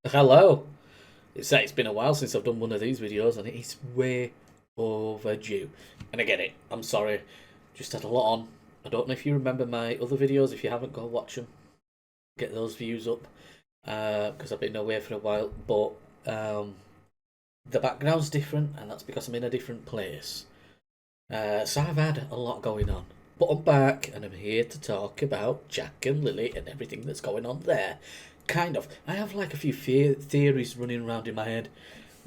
Hello. It's been a while since I've done one of these videos, and it's way overdue. And I get it. I'm sorry. Just had a lot on. I don't know if you remember my other videos. If you haven't, go watch them. Get those views up. Because I've been away for a while. But the background's different, and that's because I'm in a different place. So I've had a lot going on. But I'm back, and I'm here to talk about Jack and Lily and everything that's going on there. Kind of. I have like a few theories running around in my head,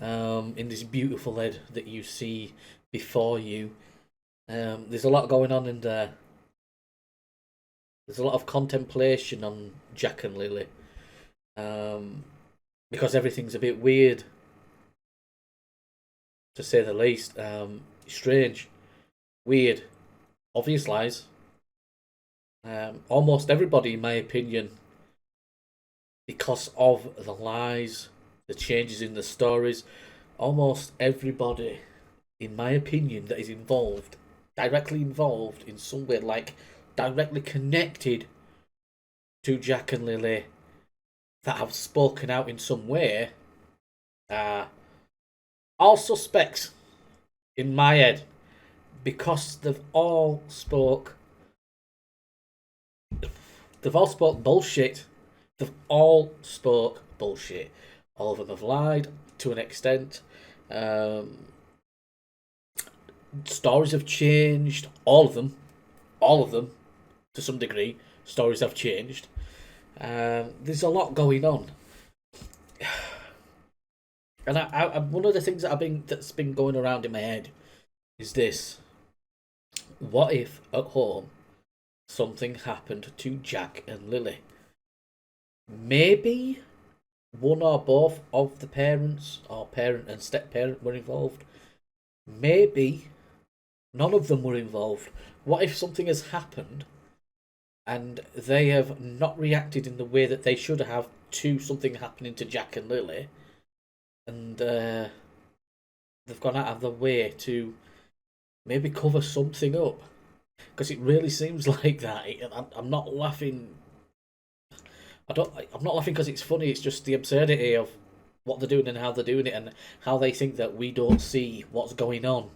in this beautiful head that you see before you. There's a lot going on in there. There's a lot of contemplation on Jack and Lily, um, because everything's a bit weird, to say the least. Strange, weird, obvious lies. Almost everybody, in my opinion, because of the lies, the changes in the stories, almost everybody, in my opinion, that is involved, directly involved in some way, like directly connected to Jack and Lily, that have spoken out in some way, are all suspects in my head because they've all spoke bullshit. They've all spoke bullshit. All of them have lied to an extent. Um, Stories have changed. All of them, to some degree. Stories have changed. There's a lot going on, and one of the things that's been going around in my head is this: what if at home something happened to Jack and Lily? Maybe one or both of the parents, or parent and step parent, were involved. Maybe none of them were involved. What if something has happened and they have not reacted in the way that they should have to something happening to Jack and Lily, and they've gone out of their way to maybe cover something up? Because it really seems like that. I'm not laughing. I'm not laughing because it's funny. It's just the absurdity of what they're doing and how they're doing it, and how they think that we don't see what's going on,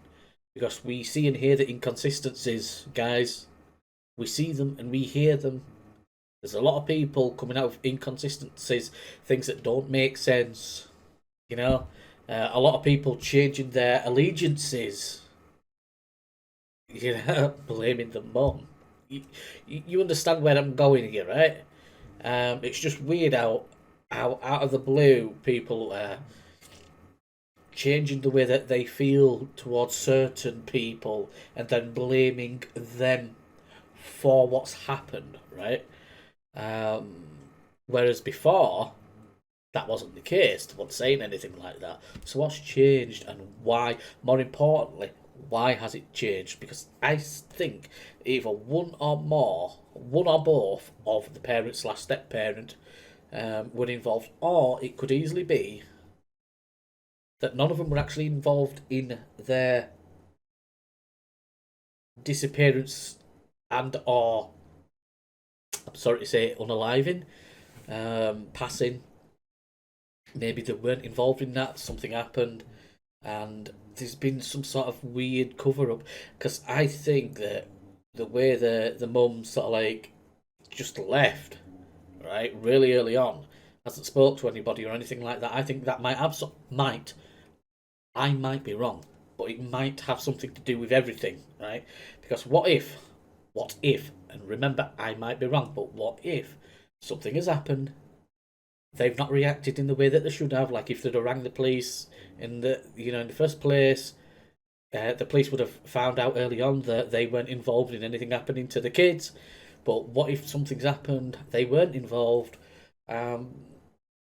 because we see and hear the inconsistencies, guys. We see them and we hear them. There's a lot of people coming out with inconsistencies, things that don't make sense. You know, a lot of people changing their allegiances. You know, blaming the mum. You understand where I'm going here, right? It's just weird how out of the blue people changing the way that they feel towards certain people and then blaming them for what's happened, right? Um, Whereas before, that wasn't the case. They weren't saying anything like that. So what's changed, and why? More importantly, why has it changed? Because I think either one or both of the parents slash step parent were involved, or it could easily be that none of them were actually involved in their disappearance and or, I'm sorry to say, unaliving, passing. Maybe they weren't involved in that. Something happened, and there's been some sort of weird cover up. Because I think that the way the mum sort of like just left, right, really early on, hasn't spoke to anybody or anything like that. I think that might, I might be wrong, but it might have something to do with everything, right? Because what if, and remember, I might be wrong, but what if something has happened, they've not reacted in the way that they should have? Like if they'd have rang the police in the first place, the police would have found out early on that they weren't involved in anything happening to the kids. But what if something's happened, they weren't involved, um,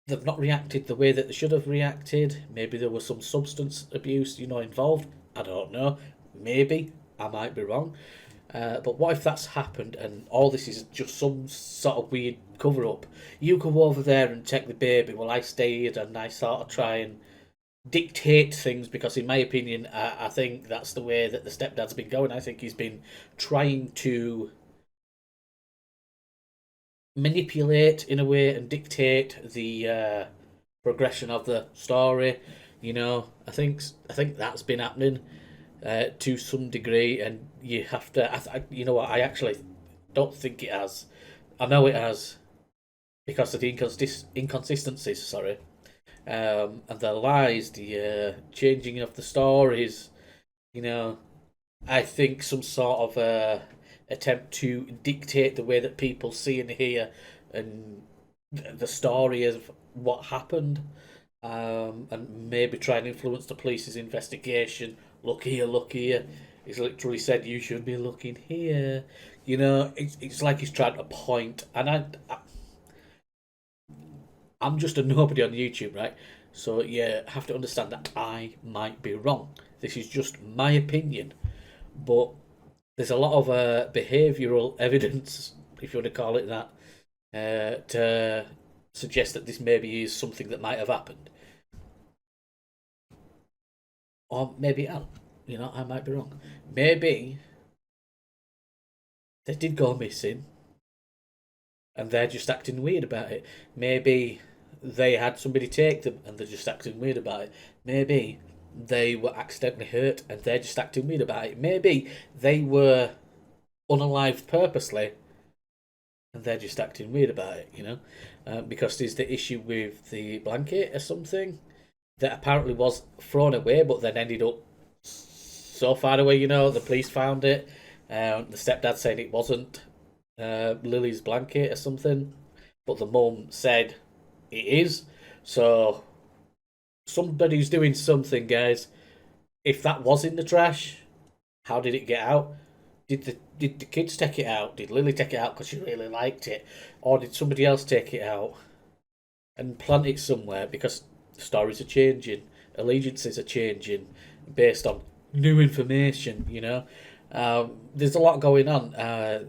they've not reacted the way that they should have reacted. Maybe there was some substance abuse, involved. I don't know. Maybe I might be wrong. But what if that's happened and all this is just some sort of weird cover up? You go over there and take the baby while I stay here and I sort of try and dictate things, because, in my opinion, I think that's the way that the stepdad's been going. I think he's been trying to manipulate in a way and dictate progression of the story. You know, I think that's been happening to some degree, and you have to. You know what? I actually don't think it has. I know it has because of the inconsistencies. Sorry, and the lies, the changing of the stories. You know, I think some sort of attempt to dictate the way that people see and hear and the story of what happened, and maybe try and influence the police's investigation. Look here, look here. He's literally said you should be looking here. You know, it's like he's trying to point, and I'm just a nobody on YouTube, right? So you have to understand that I might be wrong. This is just my opinion, but there's a lot of behavioural evidence, if you want to call it that, to suggest that this maybe is something that might have happened, or maybe you know, I might be wrong. Maybe they did go missing, and they're just acting weird about it. Maybe they had somebody take them, and they're just acting weird about it. Maybe they were accidentally hurt, and they're just acting weird about it. Maybe they were unalived purposely, and they're just acting weird about it, you know, because there's the issue with the blanket or something that apparently was thrown away, but then ended up so far away, you know, the police found it. The stepdad said it wasn't Lily's blanket or something, but the mum said it is. So somebody's doing something, guys. If that was in the trash, how did it get out? Did the kids take it out? Did Lily take it out because she really liked it, or did somebody else take it out and plant it somewhere? Because stories are changing, allegiances are changing based on new information. You know, there's a lot going on.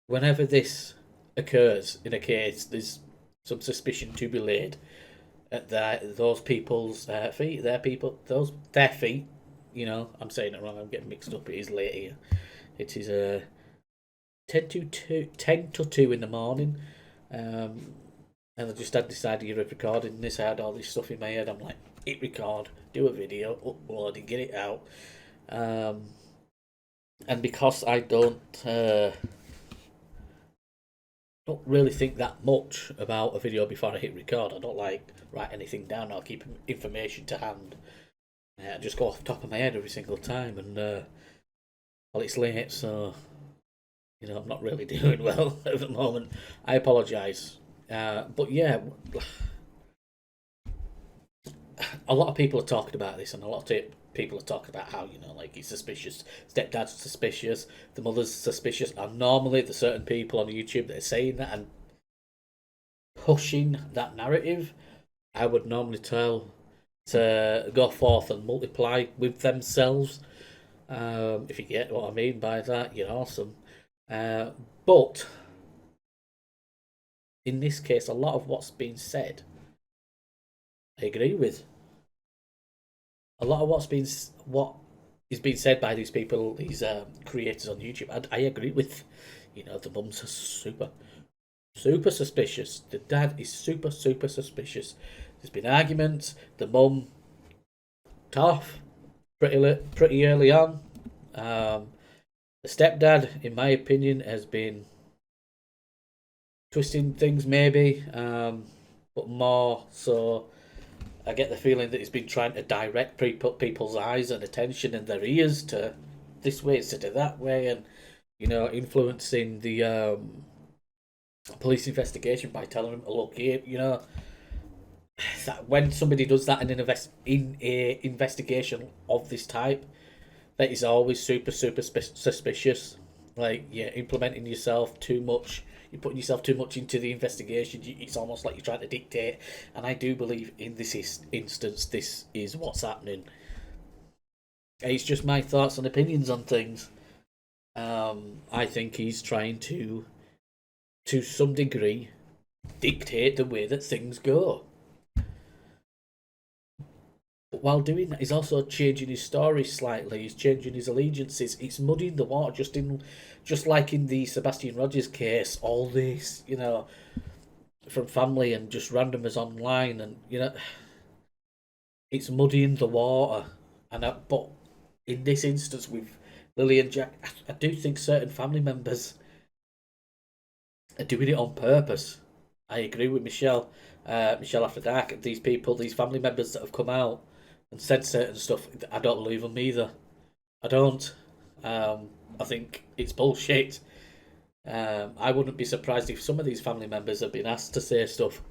Whenever this occurs in a case, there's some suspicion to be laid at those people's feet, their feet. You know, I'm saying it wrong. I'm getting mixed up. It is late here. It is 10 to 2 in the morning. And I just had this idea of recording this. I had all this stuff in my head. I'm like, hit record, do a video, upload it, get it out. And because I don't really think that much about a video before I hit record, I don't like write anything down. I'll keep information to hand. I just go off the top of my head every single time, and well, it's late, so you know I'm not really doing well at the moment. I apologise, but yeah, a lot of people are talking about this, and a lot of people are talking about how, you know, like, he's suspicious, stepdad's suspicious, the mother's suspicious, and normally there's certain people on YouTube that are saying that and pushing that narrative. I would normally tell to go forth and multiply with themselves. If you get what I mean by that, you're awesome. But in this case, a lot of what's been said, I agree with. A lot of what is being said by these people, these creators on YouTube, I agree with. You know, the mum's super suspicious. The dad is super suspicious. There's been arguments. The mum tough pretty early on. The stepdad, in my opinion, has been twisting things maybe, but more so, I get the feeling that he's been trying to direct people's eyes and attention and their ears to this way instead of that way, and you know, influencing the police investigation by telling them to look here. You know, that when somebody does that in a investigation of this type, that is always super suspicious. Like, you're implementing yourself too much. You're putting yourself too much into the investigation. It's almost like you're trying to dictate. And I do believe in this instance, this is what's happening. It's just my thoughts and opinions on things. I think he's trying to some degree, dictate the way that things go. But while doing that, he's also changing his story slightly. He's changing his allegiances. It's muddying the water, just like in the Sebastian Rogers case. All this, you know, from family and just randomers online, and it's muddying the water. But in this instance with Lily and Jack, I do think certain family members are doing it on purpose. I agree with Michelle. Michelle After Dark. These people, these family members that have come out and said certain stuff, I don't believe them either. I don't. I think it's bullshit. I wouldn't be surprised if some of these family members have been asked to say stuff.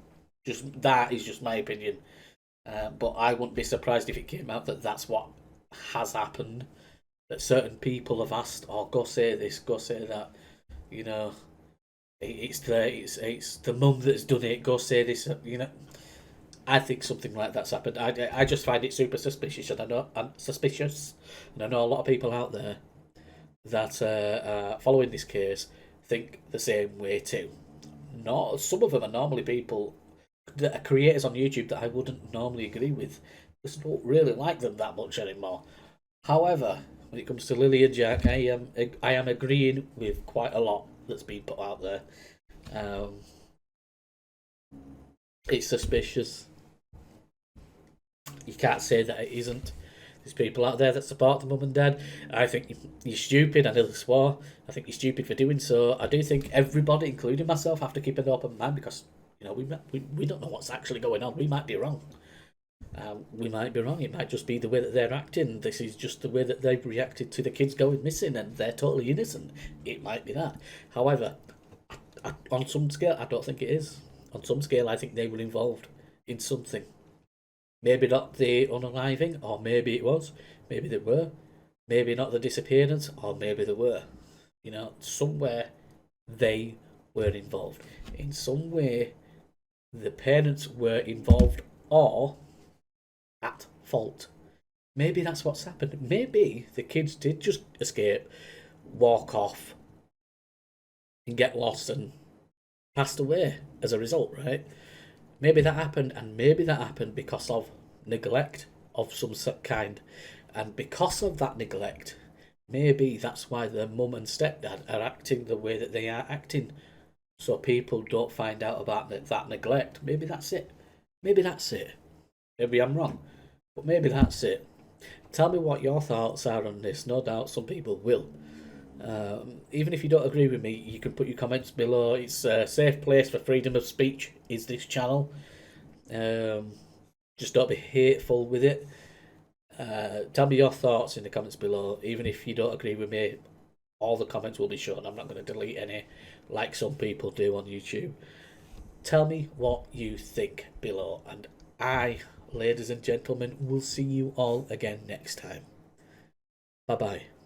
Just that is just my opinion. But I wouldn't be surprised if it came out that that's what has happened. That certain people have asked, "Oh, go say this, go say that." You know, it's the mum that's done it. Go say this. I think something like that's happened. I just find it super suspicious, and I'm suspicious, and I know a lot of people out there that following this case think the same way too. Not some of them are normally people that are creators on YouTube that I wouldn't normally agree with. Just don't really like them that much anymore. However, when it comes to Lily and Jack, I am agreeing with quite a lot that's been put out there. Um, it's suspicious. You can't say that it isn't. There's people out there that support the mum and dad. I think you're stupid. I nearly swore. I think you're stupid for doing so. I do think everybody, including myself, have to keep an open mind because we don't know what's actually going on. We might be wrong. We might be wrong. It might just be the way that they're acting. This is just the way that they've reacted to the kids going missing, and they're totally innocent. It might be that. However, on some scale, I don't think it is. On some scale, I think they were involved in something. Maybe not the unaliving, or maybe it was. Maybe they were. Maybe not the disappearance, or maybe they were. Somewhere they were involved. In some way, the parents were involved or at fault. Maybe that's what's happened. Maybe the kids did just escape, walk off, and get lost and passed away as a result, right? Maybe that happened, and maybe that happened because of neglect of some kind. And because of that neglect, maybe that's why the mum and stepdad are acting the way that they are acting. So people don't find out about that neglect. Maybe that's it. Maybe that's it. Maybe I'm wrong. But maybe that's it. Tell me what your thoughts are on this. No doubt some people will. Even if you don't agree with me, you can put your comments below. It's a safe place for freedom of speech, is this channel. Just don't be hateful with it. Tell me your thoughts in the comments below. Even if you don't agree with me, all the comments will be shown. I'm not going to delete any like some people do on YouTube. Tell me what you think below, and I, ladies and gentlemen, will see you all again next time. Bye bye.